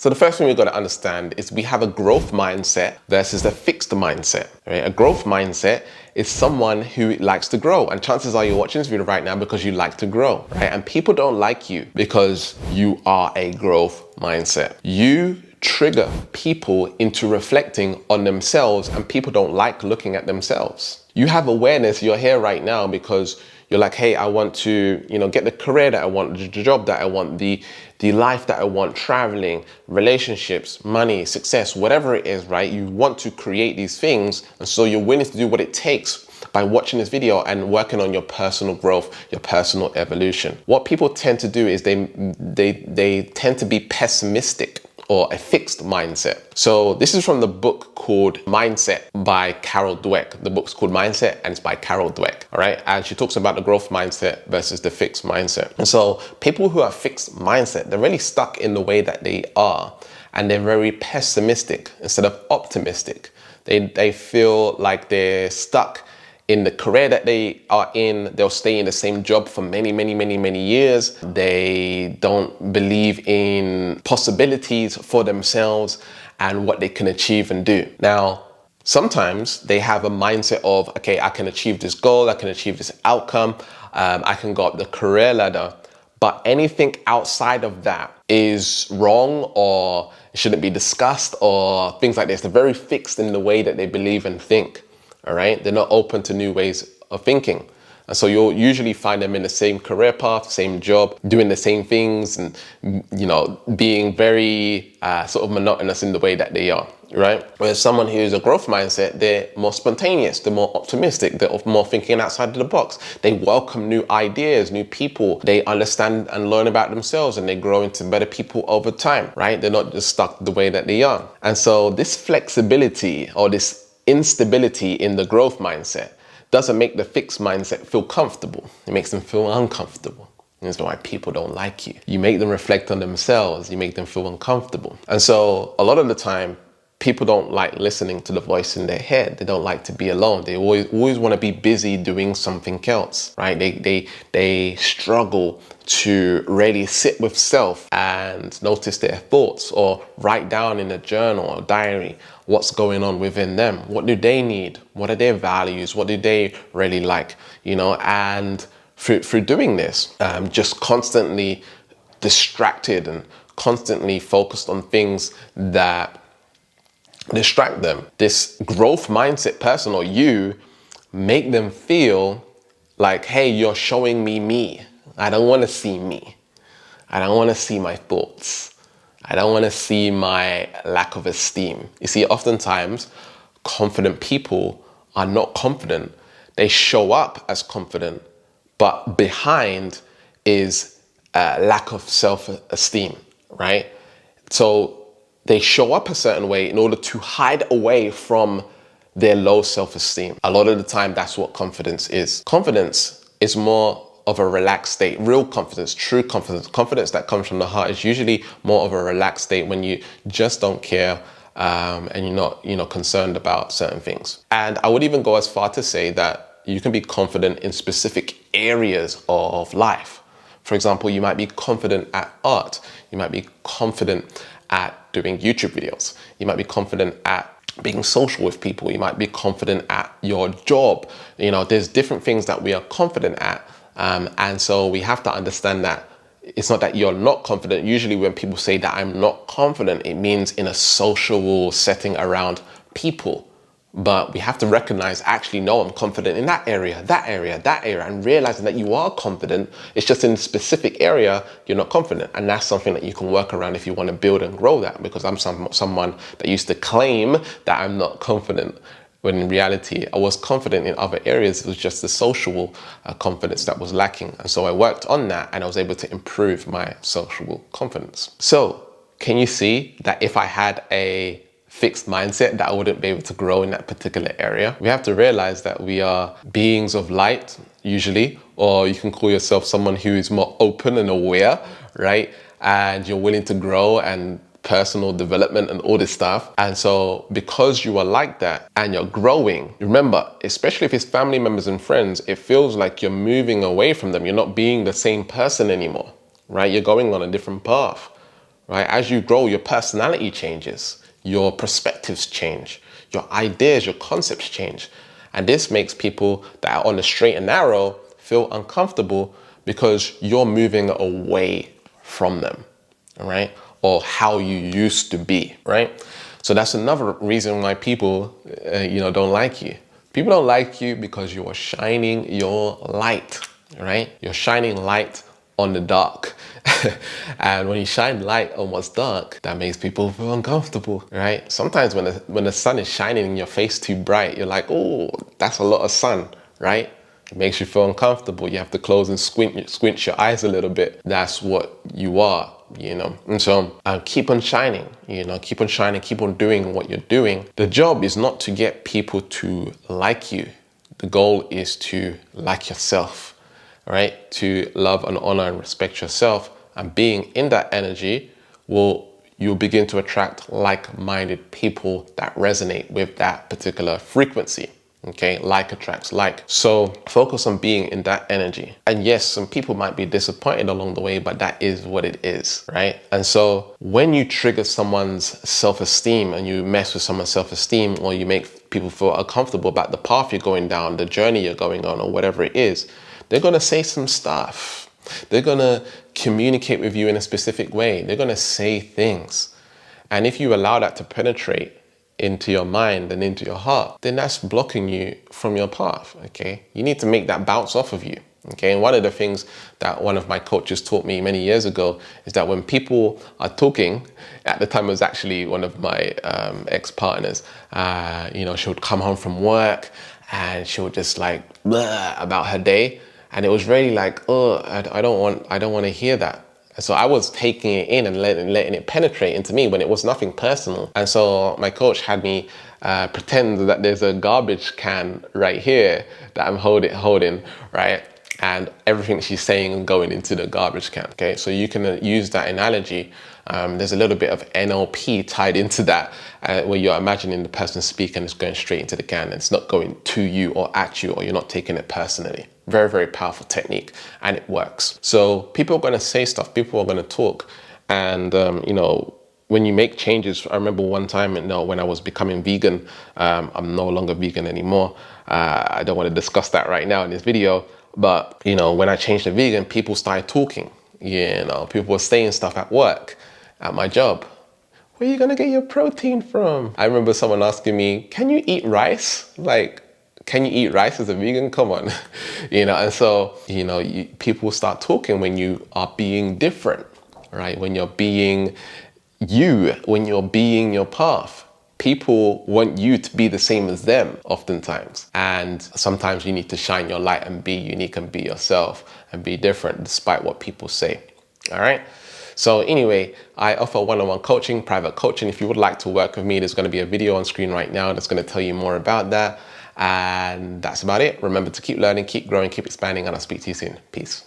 So the first thing we've got to understand is we have a growth mindset versus a fixed mindset. Right? A growth mindset is someone who likes to grow. And chances are you're watching this video right now because you like to grow. Right? And people don't like you because you are a growth mindset. You trigger people into reflecting on themselves, and people don't like looking at themselves. You have awareness. You're here right now because you're like, hey, I want to, get the career that I want, the job that I want, the life that I want, traveling, relationships, money, success, whatever it is, right? You want to create these things. And so you're willing to do what it takes by watching this video and working on your personal growth, your personal evolution. What people tend to do is they tend to be pessimistic or a fixed mindset. So this is from the book called Mindset by Carol Dweck. The book's called Mindset and it's by Carol Dweck, all right? And she talks about the growth mindset versus the fixed mindset. And so people who are fixed mindset, they're really stuck in the way that they are, and they're very pessimistic instead of optimistic. They feel like they're stuck in the career that they are in. They'll stay in the same job for many years. They don't believe in possibilities for themselves and what they can achieve and do. Now, sometimes they have a mindset of, okay, I can achieve this goal, I can achieve this outcome, I can go up the career ladder, but anything outside of that is wrong or shouldn't be discussed or things like this. They're very fixed in the way that they believe and think. All right, they're not open to new ways of thinking. And so you'll usually find them in the same career path, same job, doing the same things and, being very sort of monotonous in the way that they are, right? Whereas someone who's a growth mindset, they're more spontaneous, they're more optimistic, they're more thinking outside of the box. They welcome new ideas, new people. They understand and learn about themselves and they grow into better people over time, right? They're not just stuck the way that they are. And so this flexibility or this instability in the growth mindset doesn't make the fixed mindset feel comfortable. It makes them feel uncomfortable. And that's why people don't like you. You make them reflect on themselves. You make them feel uncomfortable. And so a lot of the time, people don't like listening to the voice in their head. They don't like to be alone. They always want to be busy doing something else, right? They struggle to really sit with self and notice their thoughts or write down in a journal or diary what's going on within them. What do they need? What are their values? What do they really like? And through doing this, just constantly distracted and constantly focused on things that distract them. This growth mindset person or you make them feel like, hey, you're showing me. I don't want to see me. I don't want to see my thoughts. I don't want to see my lack of esteem. You see, oftentimes confident people are not confident. They show up as confident, but behind is a lack of self-esteem, right? So they show up a certain way in order to hide away from their low self-esteem. A lot of the time, that's what confidence is. Confidence is more of a relaxed state. Real confidence, true confidence that comes from the heart is usually more of a relaxed state when you just don't care and you're not, concerned about certain things. And I would even go as far to say that you can be confident in specific areas of life. For example, you might be confident at art. You might be confident at doing YouTube videos. You might be confident at being social with people. You might be confident at your job. There's different things that we are confident at. And so we have to understand that it's not that you're not confident. Usually when people say that I'm not confident, it means in a social setting around people. But we have to recognize, actually, no, I'm confident in that area, and realizing that you are confident. It's just in a specific area, you're not confident. And that's something that you can work around if you want to build and grow that, because I'm someone that used to claim that I'm not confident, when in reality, I was confident in other areas. It was just the social confidence that was lacking. And so I worked on that and I was able to improve my social confidence. So can you see that if I had a fixed mindset, that I wouldn't be able to grow in that particular area? We have to realize that we are beings of light, usually, or you can call yourself someone who is more open and aware, right? And you're willing to grow and personal development and all this stuff. And so because you are like that and you're growing, remember, especially if it's family members and friends, it feels like you're moving away from them. You're not being the same person anymore, right? You're going on a different path, right? As you grow, your personality changes, your perspectives change, your ideas, your concepts change. And this makes people that are on the straight and narrow feel uncomfortable because you're moving away from them, right? Or how you used to be, right? So that's another reason why people, don't like you. People don't like you because you are shining your light, right? You're shining light on the dark. And when you shine light on what's dark, that makes people feel uncomfortable, right? Sometimes when the sun is shining in your face too bright, you're like, oh, that's a lot of sun, right? It makes you feel uncomfortable. You have to close and squint your eyes a little bit. That's what you are, And so keep on shining, keep on shining, keep on doing what you're doing. The job is not to get people to like you. The goal is to like yourself, right? To love and honor and respect yourself. And being in that energy you'll begin to attract like-minded people that resonate with that particular frequency. Okay, like attracts like. So focus on being in that energy. And yes, some people might be disappointed along the way, but that is what it is, right? And so when you trigger someone's self-esteem and you mess with someone's self-esteem, or you make people feel uncomfortable about the path you're going down, the journey you're going on, or whatever it is, they're gonna say some stuff. They're gonna communicate with you in a specific way. They're gonna say things. And if you allow that to penetrate into your mind and into your heart, then that's blocking you from your path, okay? You need to make that bounce off of you, okay? And one of the things that one of my coaches taught me many years ago is that when people are talking, at the time it was actually one of my ex-partners, she would come home from work and she would just like blah about her day. And it was really like, oh, I don't want to hear that. So I was taking it in and letting it penetrate into me when it was nothing personal. And so my coach had me pretend that there's a garbage can right here that I'm holding, right? And everything she's saying is going into the garbage can, okay? So you can use that analogy. There's a little bit of NLP tied into that, where you're imagining the person speaking is going straight into the can and it's not going to you or at you, or you're not taking it personally. Very, very powerful technique, and it works. So people are going to say stuff, people are going to talk. And, when you make changes, I remember one time, when I was becoming vegan, I'm no longer vegan anymore. I don't want to discuss that right now in this video. But, when I changed to vegan, people started talking. People were saying stuff at work, at my job. Where are you going to get your protein from? I remember someone asking me, can you eat rice? Can you eat rice as a vegan? Come on. And so, people start talking when you are being different, right? When you're being you, when you're being your path. People want you to be the same as them oftentimes. And sometimes you need to shine your light and be unique and be yourself and be different despite what people say. All right. So anyway, I offer one-on-one coaching, private coaching. If you would like to work with me, there's going to be a video on screen right now that's going to tell you more about that. And that's about it. Remember to keep learning, keep growing, keep expanding, and I'll speak to you soon. Peace.